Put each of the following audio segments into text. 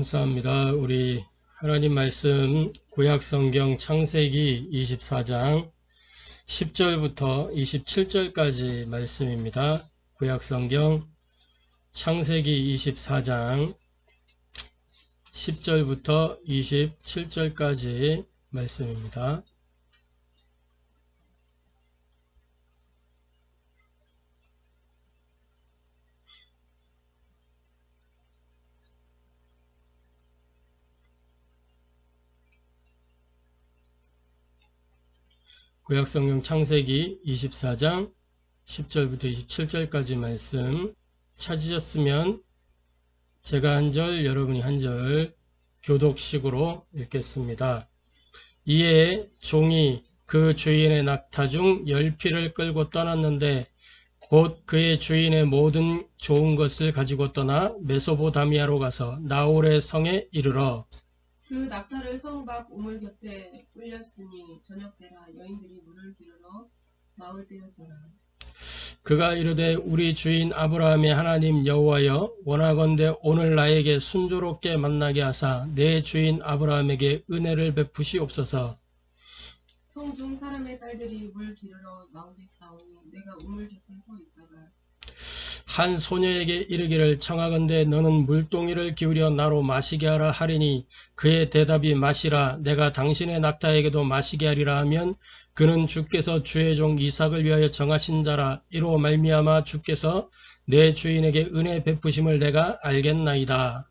감사합니다. 우리 하나님 말씀 구약성경 창세기 24장 10절부터 27절까지 말씀입니다. 구약성경 창세기 24장 10절부터 27절까지 말씀입니다. 구약성경 창세기 24장 10절부터 27절까지 말씀 찾으셨으면 제가 한 절, 여러분이 한 절 교독식으로 읽겠습니다. 이에 종이 그 주인의 낙타 중 10피를 끌고 떠났는데 곧 그의 주인의 모든 좋은 것을 가지고 떠나 메소보다미아로 가서 나홀의 성에 이르러 그 낙타를 성 밖 우물 곁에 꿀렸으니 저녁때라 여인들이 물을 기르러 나올 때였더라. 그가 이르되 우리 주인 아브라함의 하나님 여호와여 원하건대 오늘 나에게 순조롭게 만나게 하사 내 주인 아브라함에게 은혜를 베푸시옵소서. 성중 사람의 딸들이 물 기르러 나오겠사오니 내가 우물 곁에 서 있다가 한 소녀에게 이르기를 청하건대 너는 물동이를 기울여 나로 마시게 하라 하리니 그의 대답이 마시라 내가 당신의 낙타에게도 마시게 하리라 하면 그는 주께서 주의 종 이삭을 위하여 정하신 자라 이로 말미암아 주께서 내 주인에게 은혜 베푸심을 내가 알겠나이다.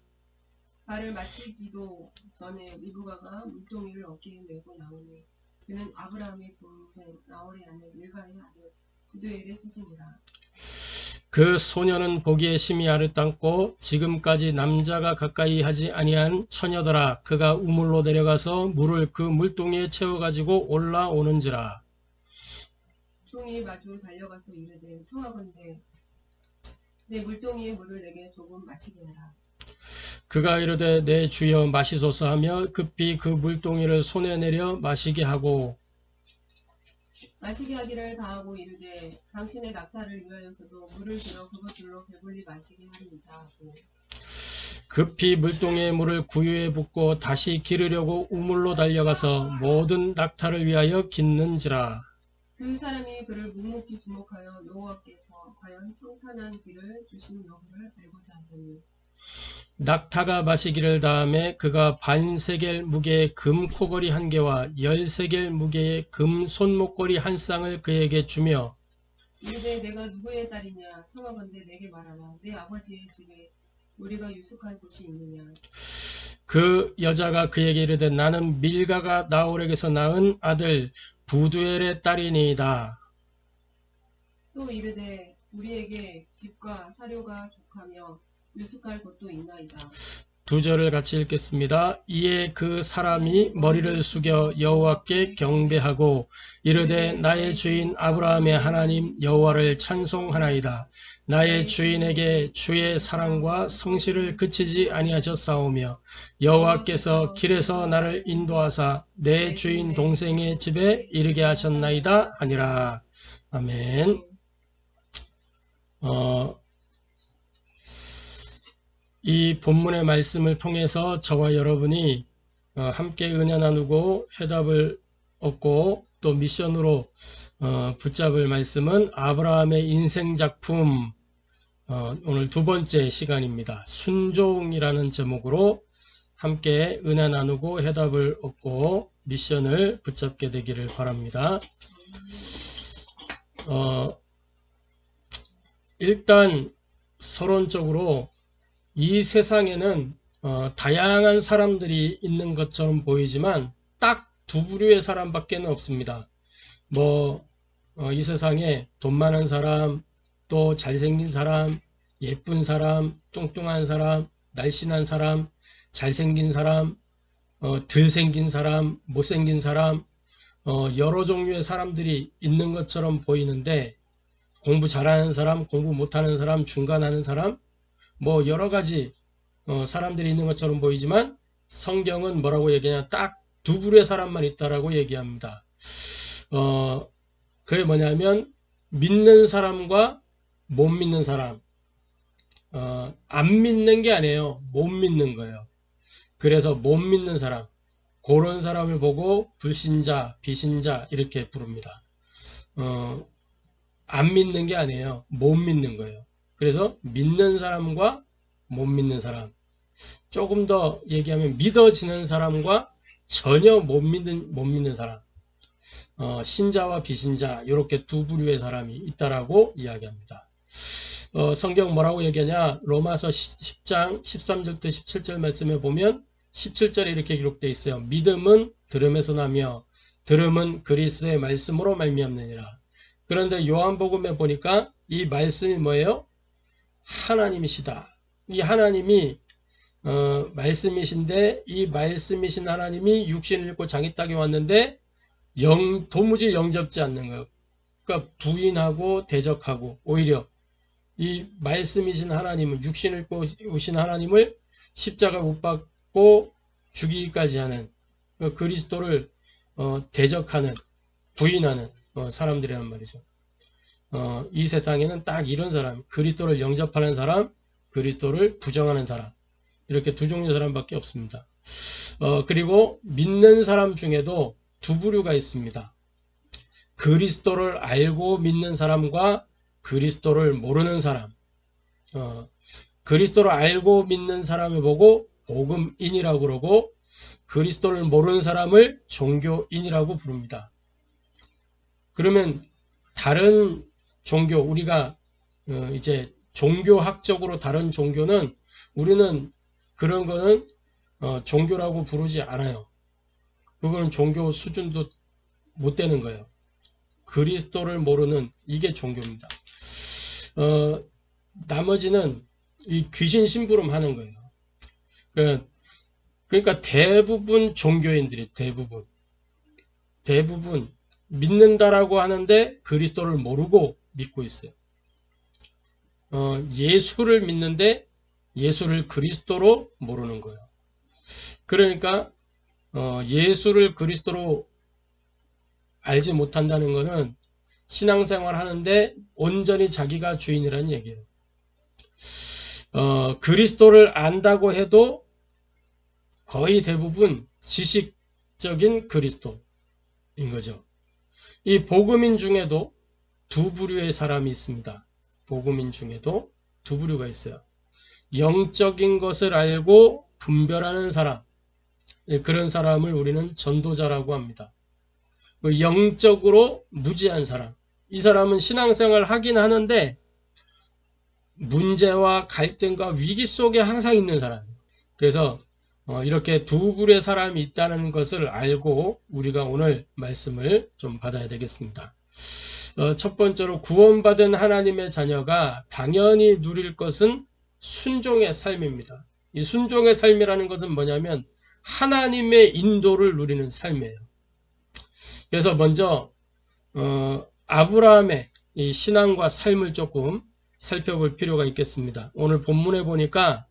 말을 마치기도 전에 리브가가 물동이를 어깨에 메고 나오니 그는 아브라함의 동생 나홀의 아내 밀가의 아들 부두엘의 소생이라. 그 소녀는 보기에 심히 아릇담고 지금까지 남자가 가까이 하지 아니한 처녀더라. 그가 우물로 내려가서 물을 그 물동이에 채워가지고 올라오는지라. 종이 마주 달려가서 이르되 청하건대 내 물동이의 물을 내게 조금 마시게 하라. 그가 이르되 내 주여 마시소서 하며 급히 그 물동이를 손에 내려 마시게 하고 마시게 하기를 다하고 이르되 당신의 낙타를 위하여서도 물을 들어 그것들로 배불리 마시게 하리이다 하고 급히 물동이의 물을 구유에 붓고 다시 기르려고 우물로 달려가서 모든 낙타를 위하여 깃는지라. 그 사람이 그를 묵묵히 주목하여 여호와께서 과연 평탄한 길을 주신 여부를 알고자 하더니 낙타가 마시기를 다음에 그가 반세겔 무게의 금 코걸이 한 개와 10세겔 무게의 금 손목걸이 한 쌍을 그에게 주며 이르되 내가 누구의 딸이냐 청하건대 내게 말하라. 내 아버지의 집에 우리가 유숙할 곳이 있느냐. 그 여자가 그에게 이르되 나는 밀가가 나홀에게서 낳은 아들 부두엘의 딸이니이다. 또 이르되 우리에게 집과 사료가 족하며 유숙할 곳도 있나이다. 두 절을 같이 읽겠습니다. 이에 그 사람이 머리를 숙여 여호와께 경배하고 이르되 나의 주인 아브라함의 하나님 여호와를 찬송하나이다. 나의 주인에게 주의 사랑과 성실을 그치지 아니하셨사오며 여호와께서 길에서 나를 인도하사 내 주인 동생의 집에 이르게 하셨나이다 하니라. 아멘. 이 본문의 말씀을 통해서 저와 여러분이 함께 은혜 나누고 해답을 얻고 또 미션으로 붙잡을 말씀은 아브라함의 인생작품 오늘 두 번째 시간입니다. 순종이라는 제목으로 함께 은혜 나누고 해답을 얻고 미션을 붙잡게 되기를 바랍니다. 일단 서론적으로 이 세상에는 다양한 사람들이 있는 것처럼 보이지만 딱 두 부류의 사람밖에 없습니다. 이 세상에 돈 많은 사람, 또 잘생긴 사람, 예쁜 사람, 뚱뚱한 사람, 날씬한 사람, 잘생긴 사람, 덜 생긴 사람, 못생긴 사람, 여러 종류의 사람들이 있는 것처럼 보이는데 공부 잘하는 사람, 공부 못하는 사람, 중간하는 사람, 여러 가지 사람들이 있는 것처럼 보이지만 성경은 뭐라고 얘기하냐, 딱 두 부류의 사람만 있다라고 얘기합니다. 그게 뭐냐면 믿는 사람과 못 믿는 사람. 안 믿는 게 아니에요. 못 믿는 거예요. 그래서 못 믿는 사람, 그런 사람을 보고 불신자, 비신자 이렇게 부릅니다. 안 믿는 게 아니에요. 못 믿는 거예요. 그래서 믿는 사람과 못 믿는 사람, 조금 더 얘기하면 믿어지는 사람과 전혀 못 믿는 사람, 신자와 비신자 이렇게 두 부류의 사람이 있다라고 이야기합니다. 성경 뭐라고 얘기하냐? 로마서 10장 13절부터 17절 말씀에 보면 17절에 이렇게 기록되어 있어요. 믿음은 들음에서 나며 들음은 그리스도의 말씀으로 말미암느니라. 그런데 요한복음에 보니까 이 말씀이 뭐예요? 하나님이시다. 이 하나님이 말씀이신데 이 말씀이신 하나님이 육신을 입고 장이 땅에 왔는데 도무지 영접지 않는 거예요. 그러니까 부인하고 대적하고 오히려 이 말씀이신 하나님은 육신을 입고 오신 하나님을 십자가 못 박고 죽이기까지 하는 그리스도를 대적하는 부인하는 사람들이란 말이죠. 이 세상에는 딱 이런 사람, 그리스도를 영접하는 사람, 그리스도를 부정하는 사람, 이렇게 두 종류의 사람밖에 없습니다. 그리고 믿는 사람 중에도 두 부류가 있습니다. 그리스도를 알고 믿는 사람과 그리스도를 모르는 사람. 그리스도를 알고 믿는 사람을 보고 복음인이라고 그러고 그리스도를 모르는 사람을 종교인이라고 부릅니다. 그러면 다른 종교, 우리가 이제 종교학적으로 다른 종교는 우리는 그런 거는 종교라고 부르지 않아요. 그거는 종교 수준도 못 되는 거예요. 그리스도를 모르는 이게 종교입니다. 나머지는 이 귀신 심부름 하는 거예요. 그러니까 대부분 종교인들이 대부분 믿는다라고 하는데 그리스도를 모르고 믿고 있어요. 예수를 믿는데 예수를 그리스도로 모르는 거예요. 그러니까 예수를 그리스도로 알지 못한다는 것은 신앙생활 하는데 온전히 자기가 주인이라는 얘기예요. 그리스도를 안다고 해도 거의 대부분 지식적인 그리스도인 거죠. 이 복음인 중에도 두 부류의 사람이 있습니다. 복음인 중에도 두 부류가 있어요. 영적인 것을 알고 분별하는 사람, 그런 사람을 우리는 전도자라고 합니다. 영적으로 무지한 사람, 이 사람은 신앙생활을 하긴 하는데 문제와 갈등과 위기 속에 항상 있는 사람이에요. 그래서 이렇게 두 부류의 사람이 있다는 것을 알고 우리가 오늘 말씀을 좀 받아야 되겠습니다. 첫 번째로 구원받은 하나님의 자녀가 당연히 누릴 것은 순종의 삶입니다. 이 순종의 삶이라는 것은 뭐냐면 하나님의 인도를 누리는 삶이에요. 그래서 먼저 아브라함의 이 신앙과 삶을 조금 살펴볼 필요가 있겠습니다. 오늘 본문에 보니까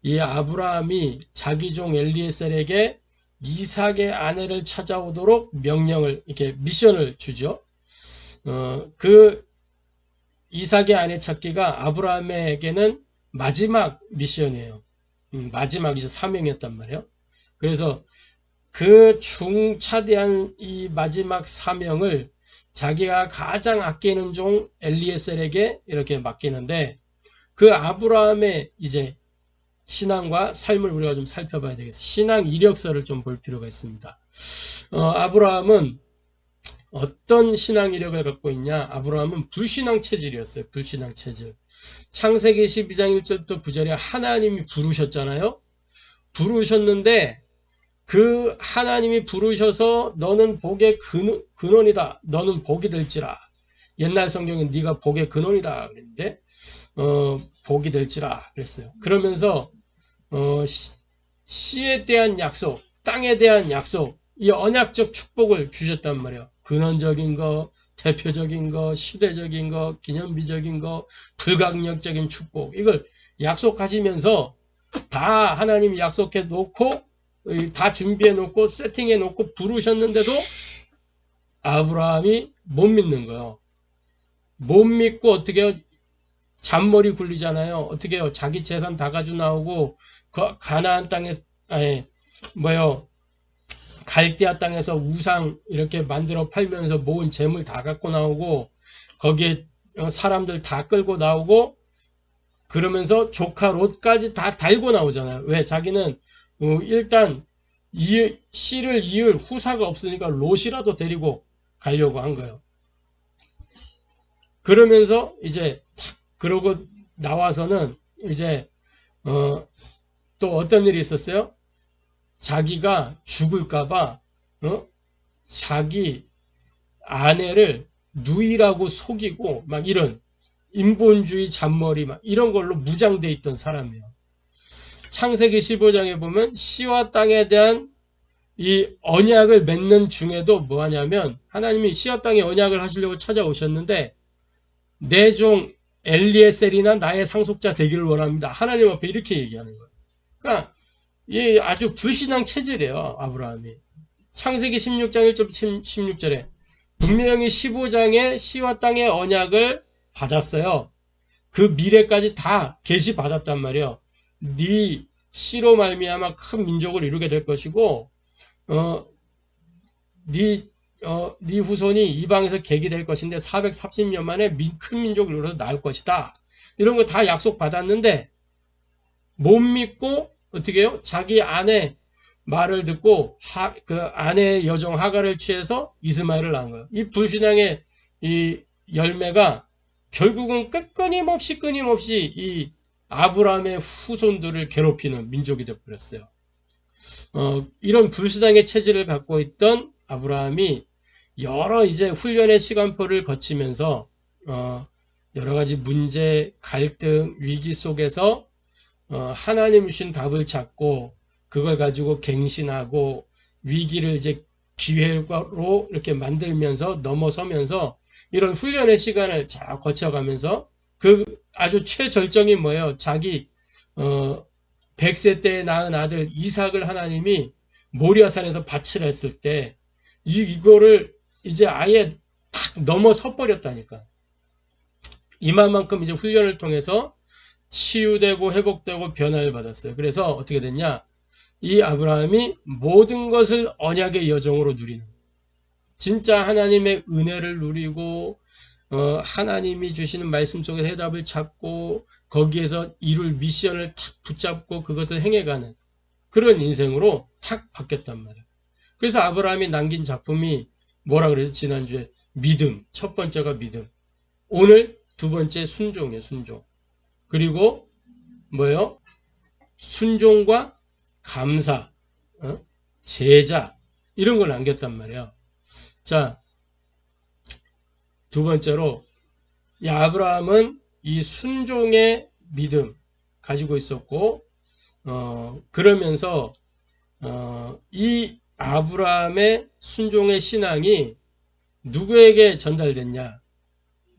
이 아브라함이 자기 종 엘리에셀에게 이삭의 아내를 찾아오도록 명령을, 이렇게 미션을 주죠. 그 이삭의 아내 찾기가 아브라함에게는 마지막 미션이에요. 마지막 이제 사명이었단 말이에요. 그래서 그 중차대한 이 마지막 사명을 자기가 가장 아끼는 종 엘리에셀에게 이렇게 맡기는데 그 아브라함의 이제 신앙과 삶을 우리가 좀 살펴봐야 되겠습니다. 신앙 이력서를 좀 볼 필요가 있습니다. 아브라함은 어떤 신앙 이력을 갖고 있냐? 아브라함은 불신앙 체질이었어요. 불신앙 체질. 창세기 12장 1절부터 9절에 하나님이 부르셨잖아요. 부르셨는데 그 하나님이 부르셔서 너는 복의 근원이다. 너는 복이 될지라. 옛날 성경에 네가 복의 근원이다 그랬는데 복이 될지라 그랬어요. 그러면서 씨에 대한 약속, 땅에 대한 약속, 이 언약적 축복을 주셨단 말이에요. 근원적인 거, 대표적인 거, 시대적인 거, 기념비적인 거, 불가항력적인 축복, 이걸 약속하시면서 다 하나님이 약속해 놓고 다 준비해 놓고 세팅해 놓고 부르셨는데도 아브라함이 못 믿는 거예요. 못 믿고 어떻게 해요? 잔머리 굴리잖아요. 어떻게 해요? 자기 재산 다 가지고 나오고 그 가나안 땅에 아니, 뭐요, 갈대아 땅에서 우상 이렇게 만들어 팔면서 모은 재물 다 갖고 나오고, 거기에 사람들 다 끌고 나오고, 그러면서 조카 롯까지 다 달고 나오잖아요. 왜? 자기는 일단 씨를 이을 후사가 없으니까 롯이라도 데리고 가려고 한 거예요. 그러면서 이제 그러고 나와서는 이제 또 어떤 일이 있었어요? 자기가 죽을까봐 자기 아내를 누이라고 속이고 막 이런 인본주의 잔머리 막 이런 걸로 무장돼 있던 사람이에요. 창세기 15장에 보면 씨와 땅에 대한 이 언약을 맺는 중에도 뭐 하냐면 하나님이 씨와 땅에 언약을 하시려고 찾아오셨는데 내 종 엘리에셀이나 나의 상속자 되기를 원합니다. 하나님 앞에 이렇게 얘기하는 거예요. 그러니까 이 아주 불신앙 체질이에요. 아브라함이. 창세기 16장 1절 16절에 분명히 15장에 씨와 땅의 언약을 받았어요. 그 미래까지 다 계시받았단 말이에요. 네 씨로 말미암아 큰 민족을 이루게 될 것이고 네 후손이 이방에서 계기될 것인데 430년 만에 큰 민족을 이루어서 나올 것이다. 이런 거 다 약속받았는데 못 믿고 어떻게 해요? 자기 아내 말을 듣고 그 아내의 여종 하갈을 취해서 이스마엘을 낳은 거예요. 이 불신앙의 이 열매가 결국은 끊임없이 이 아브라함의 후손들을 괴롭히는 민족이 되어버렸어요. 이런 불신앙의 체질을 갖고 있던 아브라함이 여러 이제 훈련의 시간표를 거치면서 여러 가지 문제, 갈등, 위기 속에서 하나님 주신 답을 찾고 그걸 가지고 갱신하고 위기를 이제 기회로 이렇게 만들면서 넘어서면서 이런 훈련의 시간을 잘 거쳐가면서 그 아주 최절정이 뭐예요? 자기 100세 때에 낳은 아들 이삭을 하나님이 모리아산에서 바치라 했을 때 이거를 이제 아예 탁 넘어서 버렸다니까. 이만큼 이제 훈련을 통해서 치유되고 회복되고 변화를 받았어요. 그래서 어떻게 됐냐? 이 아브라함이 모든 것을 언약의 여정으로 누리는, 진짜 하나님의 은혜를 누리고 하나님이 주시는 말씀 속에 해답을 찾고 거기에서 이룰 미션을 탁 붙잡고 그것을 행해가는 그런 인생으로 탁 바뀌었단 말이에요. 그래서 아브라함이 남긴 작품이 뭐라 그래서 지난주에 믿음, 첫 번째가 믿음, 오늘 두 번째 순종이에요. 순종. 그리고 뭐예요? 순종과 감사, 제자 이런 걸 남겼단 말이에요. 자, 두 번째로 아브라함은 이 순종의 믿음 가지고 있었고 그러면서 이 아브라함의 순종의 신앙이 누구에게 전달됐냐?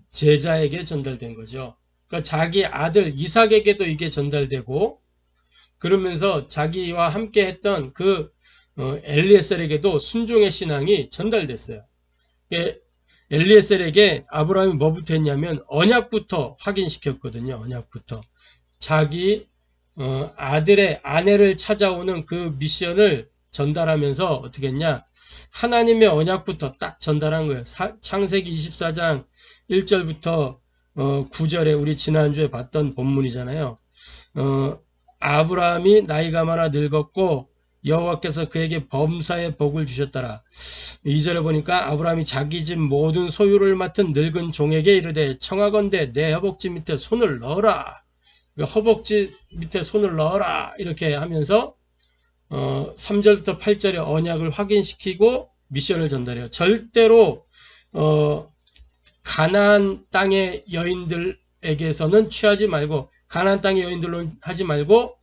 제자에게 전달된 거죠. 그러니까 자기 아들 이삭에게도 이게 전달되고 그러면서 자기와 함께 했던 그 엘리에셀에게도 순종의 신앙이 전달됐어요. 엘리에셀에게 아브라함이 뭐부터 했냐면 언약부터 확인시켰거든요. 언약부터. 자기 아들의 아내를 찾아오는 그 미션을 전달하면서 어떻게 했냐? 하나님의 언약부터 딱 전달한 거예요. 창세기 24장 1절부터 9절에 우리 지난주에 봤던 본문이잖아요. 아브라함이 나이가 많아 늙었고 여호와께서 그에게 범사의 복을 주셨더라. 2절에 보니까 아브라함이 자기 집 모든 소유를 맡은 늙은 종에게 이르되 청하건대 내 허벅지 밑에 손을 넣어라. 허벅지 밑에 손을 넣어라. 이렇게 하면서 3절부터 8절의 언약을 확인시키고 미션을 전달해요. 절대로 가나안 땅의 여인들에게서는 취하지 말고 가나안 땅의 여인들로 하지 말고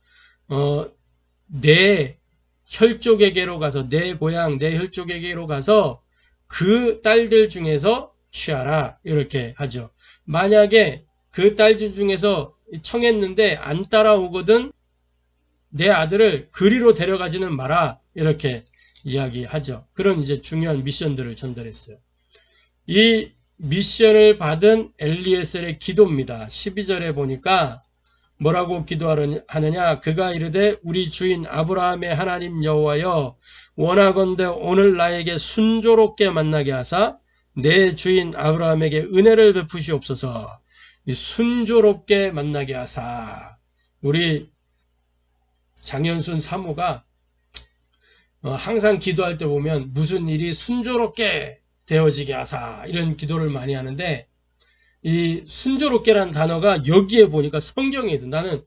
내 혈족에게로 가서 내 고향 내 혈족에게로 가서 그 딸들 중에서 취하라 이렇게 하죠. 만약에 그 딸들 중에서 청했는데 안 따라오거든 내 아들을 그리로 데려가지는 마라 이렇게 이야기하죠. 그런 이제 중요한 미션들을 전달했어요. 이 미션을 받은 엘리에셀의 기도입니다. 12절에 보니까 뭐라고 기도하느냐? 그가 이르되 우리 주인 아브라함의 하나님 여호와여 원하건대 오늘 나에게 순조롭게 만나게 하사 내 주인 아브라함에게 은혜를 베푸시옵소서. 순조롭게 만나게 하사. 우리 장현순 사모가 항상 기도할 때 보면 무슨 일이 순조롭게 되어지게 하사 이런 기도를 많이 하는데, 이 순조롭게란 단어가 여기에 보니까 성경에 있어. 나는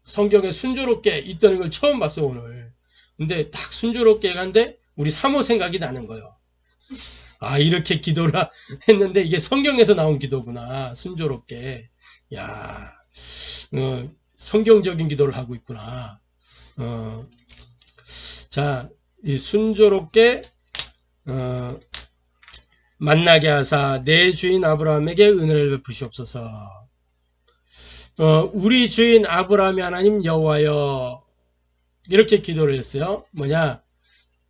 성경에 순조롭게 있다는 걸 처음 봤어 오늘. 근데 딱 순조롭게 간데 우리 사모 생각이 나는 거예요. 아, 이렇게 기도를 했는데 이게 성경에서 나온 기도구나. 순조롭게. 야, 성경적인 기도를 하고 있구나. 자, 이 순조롭게 만나게 하사 내 주인 아브라함에게 은혜를 베푸시옵소서. 우리 주인 아브라함의 하나님 여호와여, 이렇게 기도를 했어요. 뭐냐?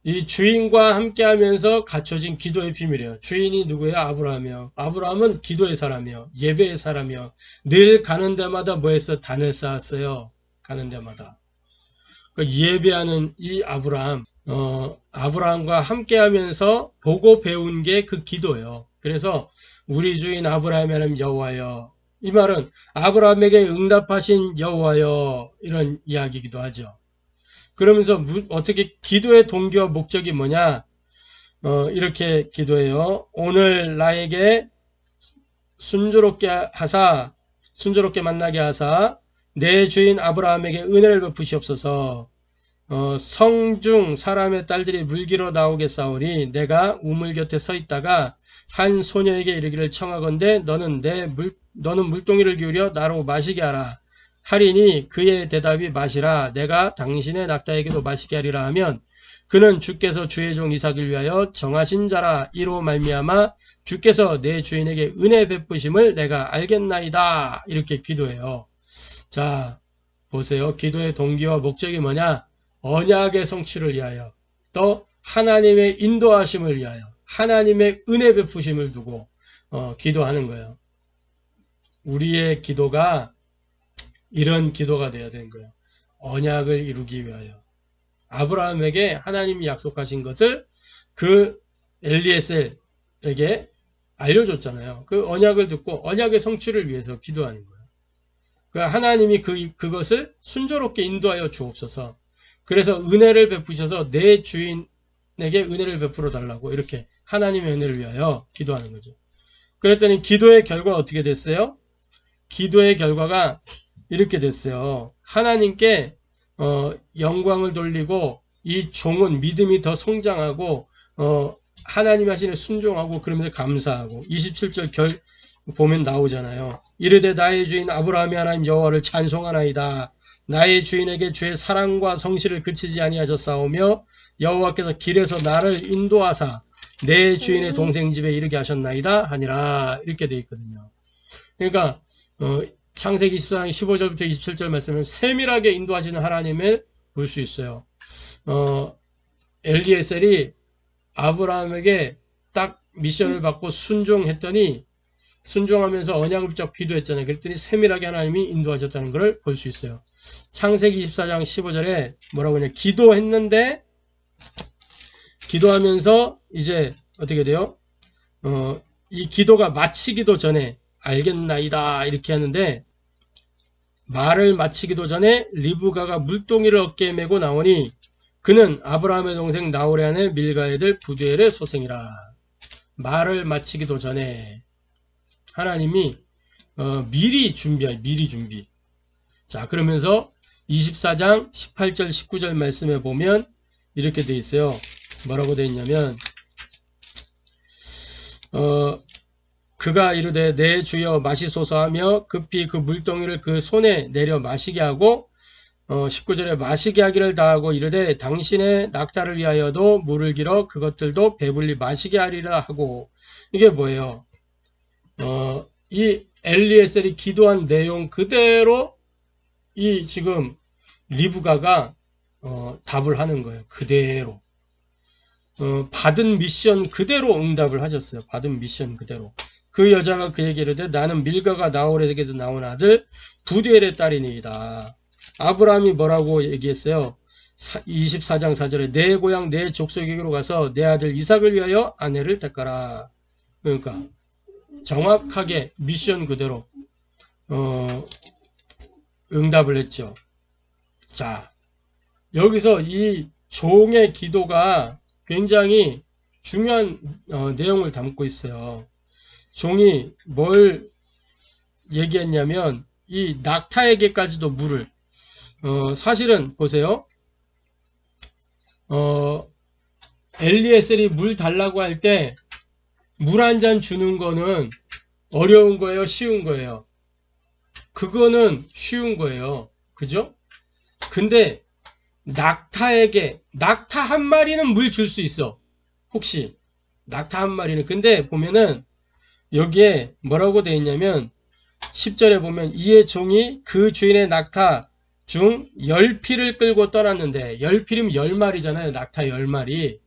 이 주인과 함께 하면서 갖춰진 기도의 비밀이에요. 주인이 누구예요? 아브라함이요. 아브라함은 기도의 사람이요. 예배의 사람이요. 늘 가는 데마다 뭐 했어? 단을 쌓았어요. 가는 데마다. 예배하는 이 아브라함, 아브라함과 함께 하면서 보고 배운 게 그 기도예요. 그래서 우리 주인 아브라함의 하나님 여호와여, 이 말은 아브라함에게 응답하신 여호와여, 이런 이야기이기도 하죠. 그러면서 어떻게 기도의 동기와 목적이 뭐냐? 이렇게 기도해요. 오늘 나에게 순조롭게 만나게 하사 내 주인 아브라함에게 은혜를 베푸시옵소서. 성중 사람의 딸들이 물기로 나오겠사오니 내가 우물 곁에 서 있다가 한 소녀에게 이르기를 청하건대 너는 물동이를 기울여 나로 마시게 하라 하리니 그의 대답이 마시라 내가 당신의 낙타에게도 마시게 하리라 하면 그는 주께서 주의 종 이삭을 위하여 정하신 자라. 이로 말미암아 주께서 내 주인에게 은혜 베푸심을 내가 알겠나이다. 이렇게 기도해요. 자, 보세요. 기도의 동기와 목적이 뭐냐? 언약의 성취를 위하여, 또 하나님의 인도하심을 위하여, 하나님의 은혜 베푸심을 두고 기도하는 거예요. 우리의 기도가 이런 기도가 되어야 되는 거예요. 언약을 이루기 위하여. 아브라함에게 하나님이 약속하신 것을 그 엘리에셀에게 알려줬잖아요. 그 언약을 듣고 언약의 성취를 위해서 기도하는 거예요. 그러니까 하나님이 그것을 순조롭게 인도하여 주옵소서. 그래서 은혜를 베푸셔서 내 주인에게 은혜를 베풀어 달라고 이렇게 하나님의 은혜를 위하여 기도하는 거죠. 그랬더니 기도의 결과가 어떻게 됐어요? 기도의 결과가 이렇게 됐어요. 하나님께 영광을 돌리고 이 종은 믿음이 더 성장하고 하나님 하시는 순종하고 그러면서 감사하고 27절 보면 나오잖아요. 이르되 나의 주인 아브라함의 하나님 여호와를 찬송하나이다. 나의 주인에게 주의 사랑과 성실을 그치지 아니하셨사오며 여호와께서 길에서 나를 인도하사 내 주인의 동생 집에 이르게 하셨나이다 하니라. 이렇게 되어 있거든요. 그러니까 창세기 24장 15절부터 27절 말씀을 세밀하게 인도하시는 하나님을 볼 수 있어요. 엘리에셀이 아브라함에게 딱 미션을 받고 순종하면서 언약을 붙잡고 기도했잖아요. 그랬더니 세밀하게 하나님이 인도하셨다는 것을 볼 수 있어요. 창세기 24장 15절에 뭐라고 하냐? 기도했는데 기도하면서 이제 어떻게 돼요? 이 기도가 마치기도 전에 알겠나이다 이렇게 하는데, 말을 마치기도 전에 리브가가 물동이를 어깨에 메고 나오니 그는 아브라함의 동생 나홀의 아내 밀가의 아들 부두엘의 소생이라. 말을 마치기도 전에 하나님이 미리 준비. 자, 그러면서 24장 18절 19절 말씀에 보면 이렇게 돼 있어요. 뭐라고 돼 있냐면 그가 이르되 내 주여 마시소서 하며 급히 그 물동이를 그 손에 내려 마시게 하고 19절에 마시게 하기를 다하고 이르되 당신의 낙타를 위하여도 물을 길어 그것들도 배불리 마시게 하리라 하고. 이게 뭐예요? 이 엘리에셀이 기도한 내용 그대로 이 지금 리브가가 답을 하는 거예요. 그대로 받은 미션 그대로 응답을 하셨어요. 받은 미션 그대로. 그 여자가 그에게 이르되 나는 밀가가 나홀에게서 나온 아들 부두엘의 딸이니이다. 아브라함이 뭐라고 얘기했어요? 24장 4절에 내 고향 내 족속에게로 가서 내 아들 이삭을 위하여 아내를 택하라. 그러니까 정확하게 미션 그대로 응답을 했죠. 자, 여기서 이 종의 기도가 굉장히 중요한 내용을 담고 있어요. 종이 뭘 얘기했냐면 이 낙타에게까지도 물을 사실은 보세요. 엘리에셀이 물 달라고 할 때 물 한 잔 주는 거는 어려운 거예요? 쉬운 거예요? 그거는 쉬운 거예요. 그죠? 근데 낙타에게 낙타 한 마리는 물 줄 수 있어. 혹시 낙타 한 마리는. 근데 보면은 여기에 뭐라고 되어 있냐면 10절에 보면 이에 종이 그 주인의 낙타 중 10피를 끌고 떠났는데 10피면 10마리잖아요. 낙타 10마리.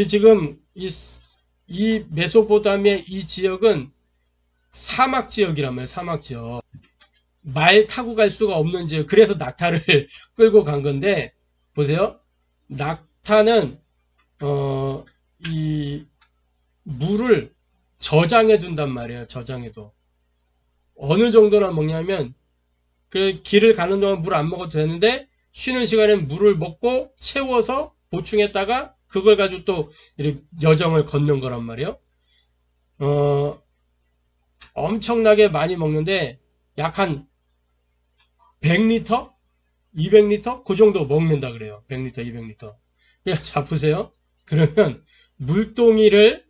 지금 이 메소포타미아 이 지역은 사막 지역이란 말이에요. 사막 지역. 말 타고 갈 수가 없는 지역. 그래서 낙타를 끌고 간 건데 보세요. 낙타는 이 물을 저장해 둔단 말이에요. 저장해도. 어느 정도나 먹냐면 그 길을 가는 동안 물 안 먹어도 되는데 쉬는 시간에 물을 먹고 채워서 보충했다가 그걸 가지고 또 이렇게 여정을 걷는 거란 말이에요. 엄청나게 많이 먹는데 약 한 100리터? 200리터? 그 정도 먹는다 그래요. 100리터, 200리터. 자, 보세요. 그러면 물동이를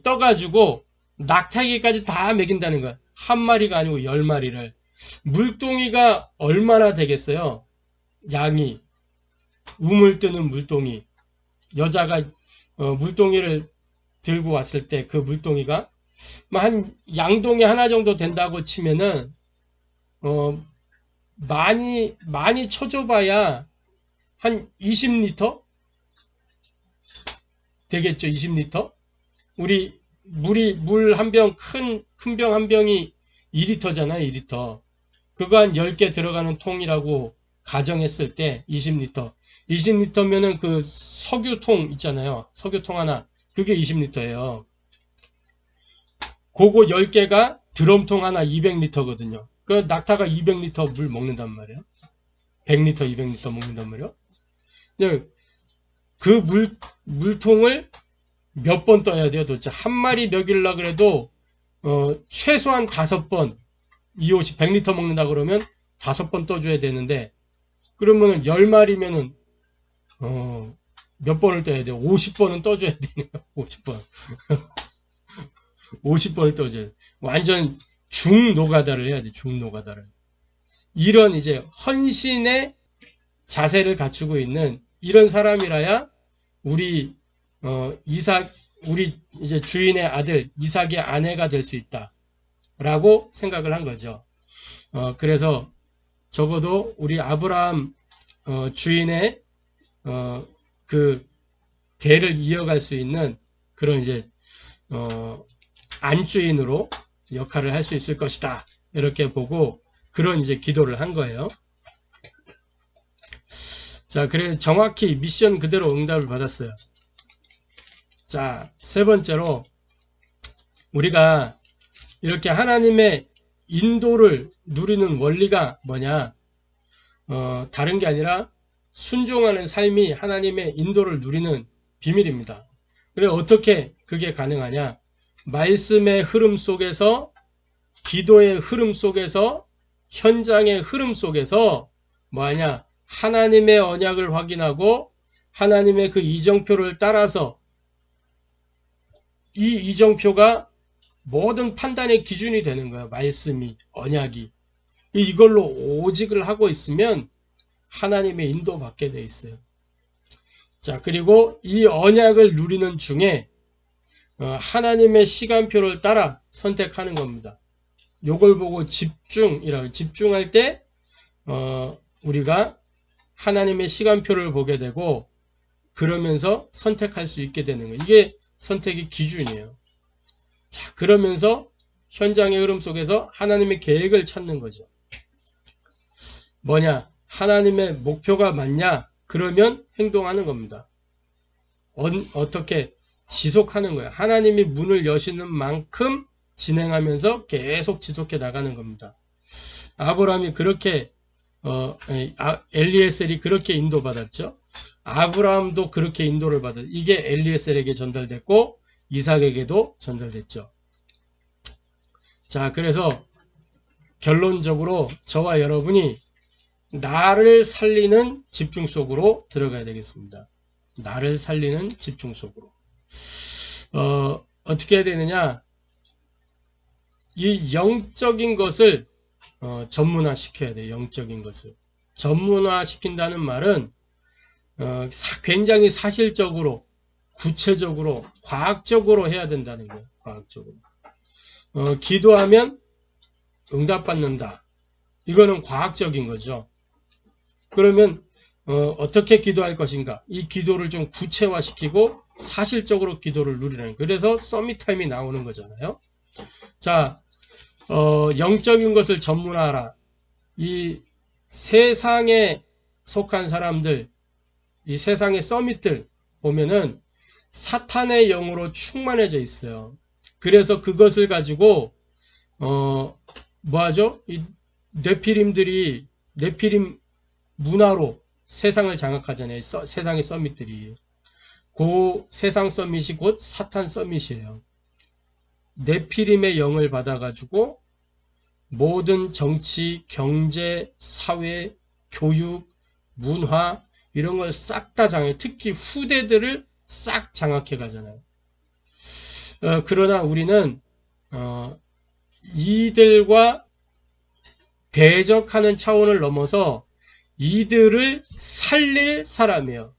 떠가지고 낙타기까지 다 먹인다는 거야. 한 마리가 아니고 10마리를. 물동이가 얼마나 되겠어요? 양이. 우물 뜨는 물동이. 여자가 물동이를 들고 왔을 때 그 물동이가 한 양동이 하나 정도 된다고 치면은 많이 쳐줘봐야 한 20리터 되겠죠. 20리터. 우리 물 한 병, 큰 병 한 병이 2리터잖아요. 2리터. 그거 한 10개 들어가는 통이라고 가정했을 때 20리터. 20리터면은 그 석유통 있잖아요. 석유통 하나. 그게 20리터예요. 그거 10개가 드럼통 하나 200리터거든요. 그 낙타가 200리터 물 먹는단 말이에요. 100리터, 200리터 먹는단 말이에요. 그 물통을 몇 번 떠야 돼요, 도대체. 한 마리 먹이려고 그래도, 최소한 5번, 250, 100리터 먹는다 그러면 5번 떠줘야 되는데, 그러면은 10마리면은, 몇 번을 떠야 돼요? 50번은 떠줘야 되네요, 50번. 50번을 떠줘야 돼. 완전 중노가다를 해야 돼, 중노가다를. 이런 이제 헌신의 자세를 갖추고 있는 이런 사람이라야 우리 우리 이제 주인의 아들 이삭의 아내가 될 수 있다라고 생각을 한 거죠. 그래서 적어도 우리 아브라함 주인의 그 대를 이어갈 수 있는 그런 이제 안주인으로 역할을 할 수 있을 것이다. 이렇게 보고 그런 이제 기도를 한 거예요. 자, 그래 정확히 미션 그대로 응답을 받았어요. 자, 세 번째로 우리가 이렇게 하나님의 인도를 누리는 원리가 뭐냐? 다른 게 아니라 순종하는 삶이 하나님의 인도를 누리는 비밀입니다. 그래 어떻게 그게 가능하냐? 말씀의 흐름 속에서, 기도의 흐름 속에서, 현장의 흐름 속에서 뭐하냐? 하나님의 언약을 확인하고 하나님의 그 이정표를 따라서 이 이정표가 모든 판단의 기준이 되는 거야. 말씀이, 언약이. 이걸로 오직을 하고 있으면 하나님의 인도받게 돼 있어요. 자, 그리고 이 언약을 누리는 중에 하나님의 시간표를 따라 선택하는 겁니다. 요걸 보고 집중할 때 우리가 하나님의 시간표를 보게 되고 그러면서 선택할 수 있게 되는 거예요. 이게 선택의 기준이에요. 자, 그러면서 현장의 흐름 속에서 하나님의 계획을 찾는 거죠. 뭐냐? 하나님의 목표가 맞냐? 그러면 행동하는 겁니다. 어떻게 지속하는 거예요. 하나님이 문을 여시는 만큼 진행하면서 계속 지속해 나가는 겁니다. 아브라함이 그렇게 엘리에셀이 그렇게 인도받았죠. 아브라함도 그렇게 인도를 받았죠. 이게 엘리에셀에게 전달됐고 이삭에게도 전달됐죠. 자, 그래서 결론적으로 저와 여러분이 나를 살리는 집중 속으로 들어가야 되겠습니다. 나를 살리는 집중 속으로. 어떻게 해야 되느냐? 이 영적인 것을 전문화 시켜야 돼요. 영적인 것을. 전문화 시킨다는 말은 굉장히 사실적으로, 구체적으로, 과학적으로 해야 된다는 거예요. 과학적으로. 기도하면 응답받는다. 이거는 과학적인 거죠. 그러면 어떻게 기도할 것인가? 이 기도를 좀 구체화시키고 사실적으로 기도를 누리는 거예요. 그래서 서밋타임이 나오는 거잖아요. 자, 영적인 것을 전문화하라. 이 세상에 속한 사람들, 이 세상의 서밋들 보면은 사탄의 영으로 충만해져 있어요. 그래서 그것을 가지고 뭐하죠? 이 네피림 문화로 세상을 장악하잖아요. 세상의 서밋들이. 그 세상 서밋이 곧 사탄 서밋이에요. 네피림의 영을 받아가지고 모든 정치, 경제, 사회, 교육, 문화 이런 걸 싹 다 장악해. 특히 후대들을 싹 장악해 가잖아요. 그러나 우리는 이들과 대적하는 차원을 넘어서 이들을 살릴 사람이에요.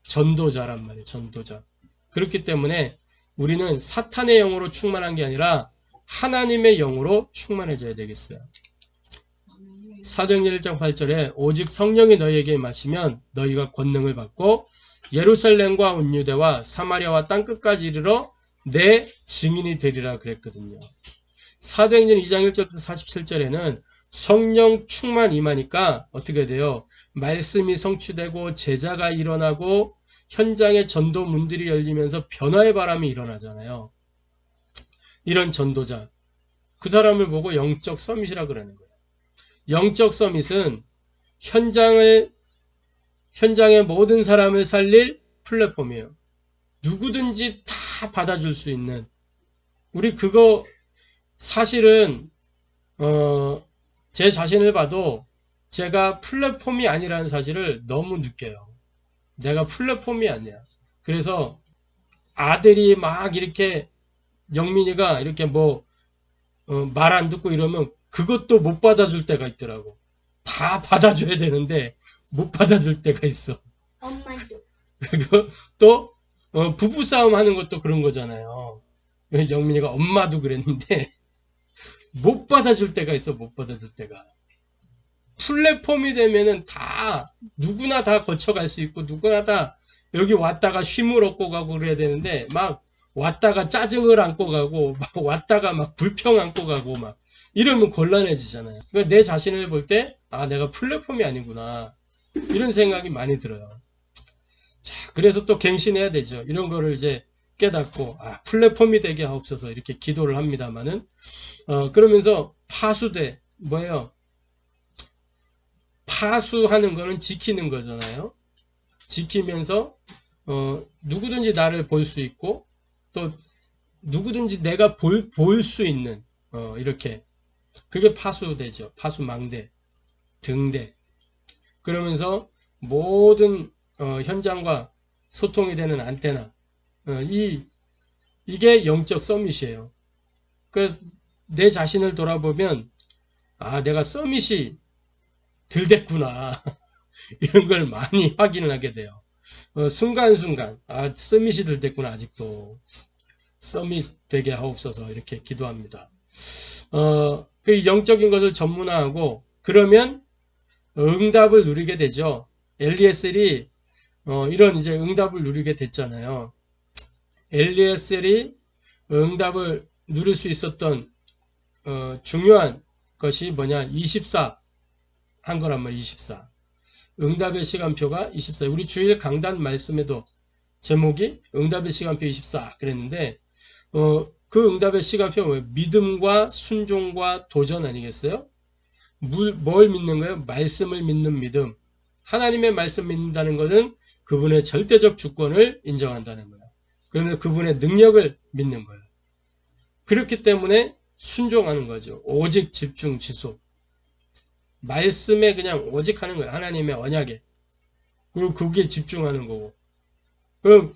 전도자란 말이에요. 전도자. 그렇기 때문에 우리는 사탄의 영으로 충만한 게 아니라 하나님의 영으로 충만해져야 되겠어요. 사도행전 1장 8절에 오직 성령이 너희에게 임하시면 너희가 권능을 받고 예루살렘과 온 유대와 사마리아와 땅끝까지 이르러 내 증인이 되리라 그랬거든요. 사도행전 2장 1절부터 47절에는 성령 충만 임하니까 어떻게 돼요? 말씀이 성취되고 제자가 일어나고 현장에 전도문들이 열리면서 변화의 바람이 일어나잖아요. 이런 전도자. 그 사람을 보고 영적 서밋이라 그러는 거예요. 영적 서밋은 현장의 모든 사람을 살릴 플랫폼이에요. 누구든지 다 받아줄 수 있는. 우리 그거 사실은 제 자신을 봐도 제가 플랫폼이 아니라는 사실을 너무 느껴요. 내가 플랫폼이 아니야. 그래서 아들이 막 이렇게 영민이가 이렇게 말 안 듣고 이러면 그것도 못 받아줄 때가 있더라고. 다 받아줘야 되는데 못 받아줄 때가 있어. 엄마도. 그리고 또 부부싸움 하는 것도 그런 거잖아요. 영민이가 엄마도 그랬는데 못 받아줄 때가 있어. 못 받아줄 때가. 플랫폼이 되면은 누구나 다 거쳐갈 수 있고 누구나 다 여기 왔다가 쉼을 얻고 가고 그래야 되는데 막 왔다가 짜증을 안고 가고 막 왔다가 막 불평 안고 가고 막 이러면 곤란해지잖아요. 그러니까 내 자신을 볼 때 내가 플랫폼이 아니구나 이런 생각이 많이 들어요. 자, 그래서 또 갱신해야 되죠. 이런 거를 이제 깨닫고 플랫폼이 되게 하옵소서 이렇게 기도를 합니다만은 그러면서 파수돼 뭐예요? 파수하는 거는 지키는 거잖아요. 지키면서 누구든지 나를 볼 수 있고 또 누구든지 내가 볼 수 있는 이렇게 그게 파수되죠. 파수망대, 등대. 그러면서 모든 현장과 소통이 되는 안테나. 이게 영적 서밋이에요. 그래서 내 자신을 돌아보면 내가 서밋이 덜 됐구나. 이런 걸 많이 확인을 하게 돼요. 순간순간 서밋이 덜 됐구나. 아직도 서밋 되게 하옵소서 이렇게 기도합니다. 그 영적인 것을 전문화하고 그러면 응답을 누리게 되죠. 엘리에셀이 이런 이제 응답을 누리게 됐잖아요. 엘리에셀이 응답을 누릴 수 있었던 중요한 것이 뭐냐? 24 한 거란 말이야. 24. 응답의 시간표가 24. 우리 주일 강단 말씀에도 제목이 응답의 시간표 24 그랬는데 그 응답의 시간표가 뭐예요? 믿음과 순종과 도전 아니겠어요? 뭘 믿는 거예요? 말씀을 믿는 믿음. 하나님의 말씀 믿는다는 것은 그분의 절대적 주권을 인정한다는 거예요. 그러면 그분의 능력을 믿는 거예요. 그렇기 때문에 순종하는 거죠. 오직 집중 지속. 말씀에 그냥 오직 하는 거예요. 하나님의 언약에. 그리고 거기에 집중하는 거고. 그럼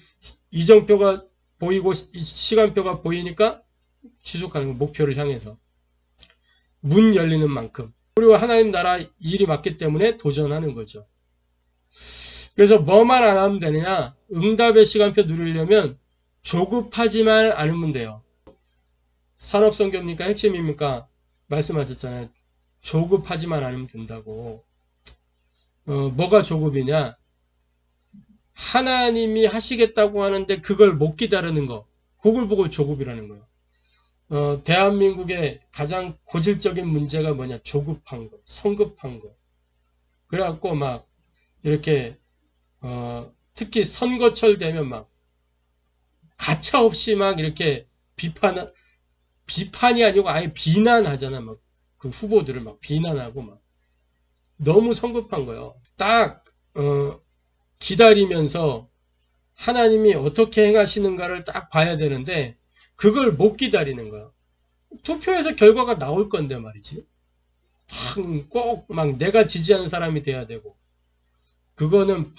이정표가 보이고 시간표가 보이니까 지속하는 거예요. 목표를 향해서. 문 열리는 만큼. 그리고 하나님 나라 일이 맞기 때문에 도전하는 거죠. 그래서 뭐만 안 하면 되느냐? 응답의 시간표 누리려면 조급하지만 않으면 돼요. 산업성경입니까? 핵심입니까? 말씀하셨잖아요. 조급하지만 않으면 된다고. 뭐가 조급이냐? 하나님이 하시겠다고 하는데 그걸 못 기다리는 거. 그걸 보고 조급이라는 거예요. 대한민국의 가장 고질적인 문제가 뭐냐? 조급한 거, 성급한 거. 그래갖고 막 이렇게 특히 선거철 되면 막 가차 없이 막 이렇게 비판이 아니고 아예 비난하잖아. 막 그 후보들을 막 비난하고 막 너무 성급한 거예요. 딱 기다리면서 하나님이 어떻게 행하시는가를 딱 봐야 되는데 그걸 못 기다리는 거야. 투표에서 결과가 나올 건데 말이지. 꼭 막 내가 지지하는 사람이 돼야 되고 그거는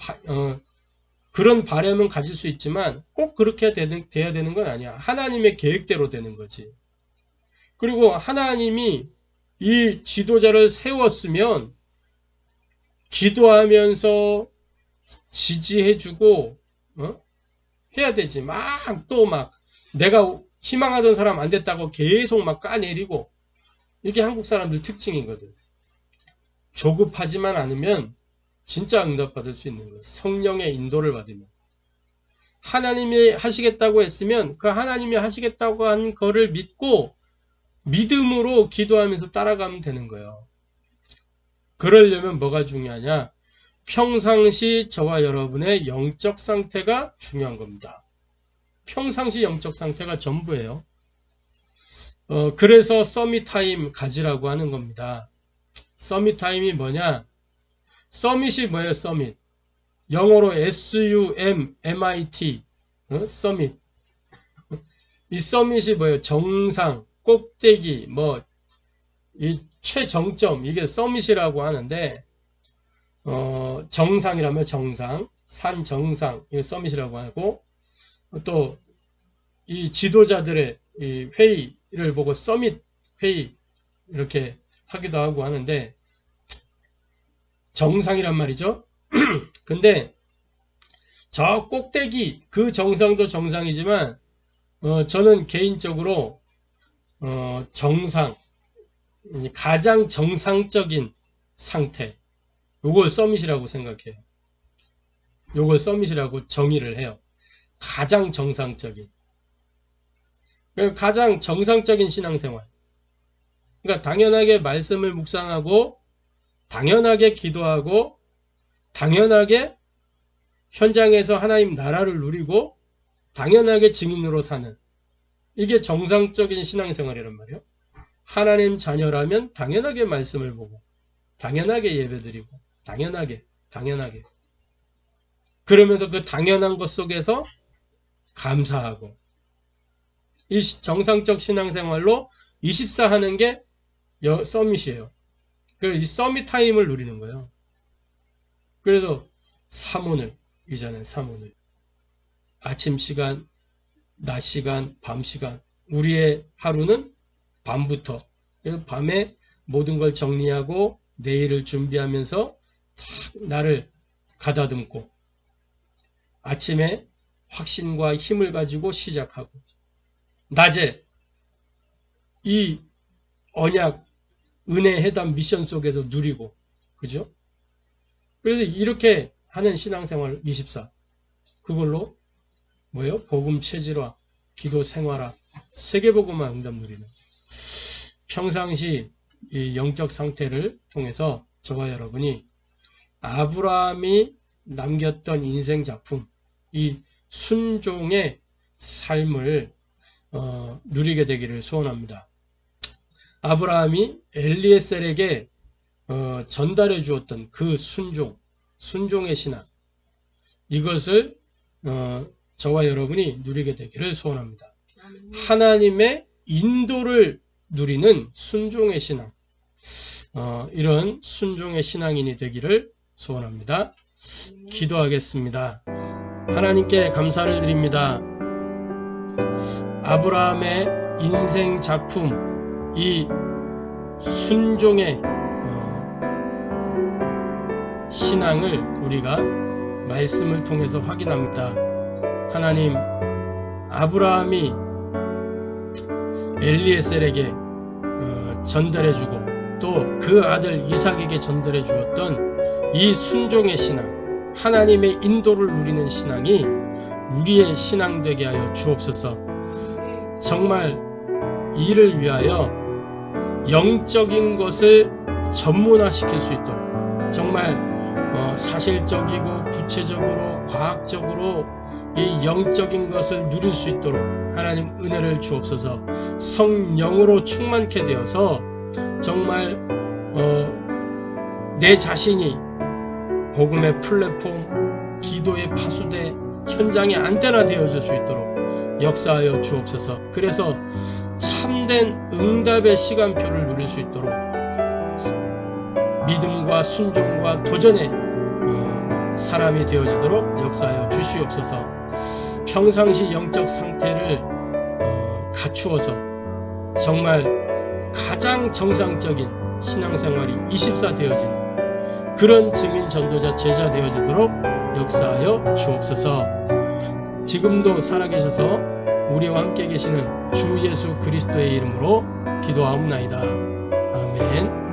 그런 바람은 가질 수 있지만 꼭 그렇게 돼야 되는 건 아니야. 하나님의 계획대로 되는 거지. 그리고 하나님이 이 지도자를 세웠으면 기도하면서 지지해주고 해야 되지. 또 막 내가 희망하던 사람 안 됐다고 계속 막 까내리고 이게 한국 사람들 특징이거든. 조급하지만 않으면 진짜 응답받을 수 있는 거예요. 성령의 인도를 받으면. 하나님이 하시겠다고 했으면 그 하나님이 하시겠다고 한 거를 믿고 믿음으로 기도하면서 따라가면 되는 거예요. 그러려면 뭐가 중요하냐? 평상시 저와 여러분의 영적 상태가 중요한 겁니다. 평상시 영적 상태가 전부예요. 그래서 서밋타임 가지라고 하는 겁니다. 서밋타임이 뭐냐? 서밋이 뭐예요? 서밋. 영어로 SUMMIT. 서밋. 이 서밋이 뭐예요? 정상, 꼭대기, 이 최정점, 이게 서밋이라고 하는데, 정상이라면 정상, 산 정상, 이게 서밋이라고 하고, 또, 이 지도자들의 이 회의를 보고 서밋 회의, 이렇게 하기도 하고 하는데, 정상이란 말이죠. 근데, 저 꼭대기, 그 정상도 정상이지만, 저는 개인적으로, 정상, 가장 정상적인 상태, 요걸 서밋이라고 생각해요. 요걸 서밋이라고 정의를 해요. 가장 정상적인. 가장 정상적인 신앙생활. 그러니까 당연하게 말씀을 묵상하고, 당연하게 기도하고, 당연하게 현장에서 하나님 나라를 누리고, 당연하게 증인으로 사는. 이게 정상적인 신앙생활이란 말이에요. 하나님 자녀라면 당연하게 말씀을 보고, 당연하게 예배드리고, 당연하게. 그러면서 그 당연한 것 속에서 감사하고, 이 정상적 신앙생활로 24 하는 게 서밋이에요. 그래서 이 서밋 타임을 누리는 거예요. 그래서 사문을, 이전에 사문을. 아침 시간, 낮 시간, 밤 시간. 우리의 하루는 밤부터. 그래서 밤에 모든 걸 정리하고 내일을 준비하면서 탁 나를 가다듬고 아침에 확신과 힘을 가지고 시작하고 낮에 이 언약 은혜 회담 미션 속에서 누리고 그죠? 그래서 이렇게 하는 신앙생활 24 그걸로 뭐예요? 복음 체질화 기도 생활화, 세계복음화 응답 누리는 평상시 이 영적 상태를 통해서 저와 여러분이 아브라함이 남겼던 인생 작품, 이 순종의 삶을 누리게 되기를 소원합니다. 아브라함이 엘리에셀에게 전달해 주었던 그 순종의 신앙, 이것을 저와 여러분이 누리게 되기를 소원합니다. 하나님의 인도를 누리는 순종의 신앙, 이런 순종의 신앙인이 되기를 소원합니다. 기도하겠습니다. 하나님께 감사를 드립니다. 아브라함의 인생 작품, 이 순종의 신앙을 우리가 말씀을 통해서 확인합니다. 하나님, 아브라함이 엘리에셀에게 전달해주고 또 그 아들 이삭에게 전달해 주었던 이 순종의 신앙, 하나님의 인도를 누리는 신앙이 우리의 신앙 되게 하여 주옵소서. 정말 이를 위하여 영적인 것을 전문화시킬 수 있도록, 정말 사실적이고 구체적으로 과학적으로 이 영적인 것을 누릴 수 있도록 하나님 은혜를 주옵소서. 성령으로 충만케 되어서 정말 내 자신이 복음의 플랫폼, 기도의 파수대, 현장의 안테나 되어줄 수 있도록 역사하여 주옵소서. 그래서 참된 응답의 시간표를 누릴 수 있도록 믿음과 순종과 도전의 사람이 되어지도록 역사하여 주시옵소서. 평상시 영적 상태를 갖추어서 정말 가장 정상적인 신앙생활이 24 되어지는 그런 증인 전도자 제자 되어지도록 역사하여 주옵소서. 지금도 살아계셔서 우리와 함께 계시는 주 예수 그리스도의 이름으로 기도하옵나이다. 아멘.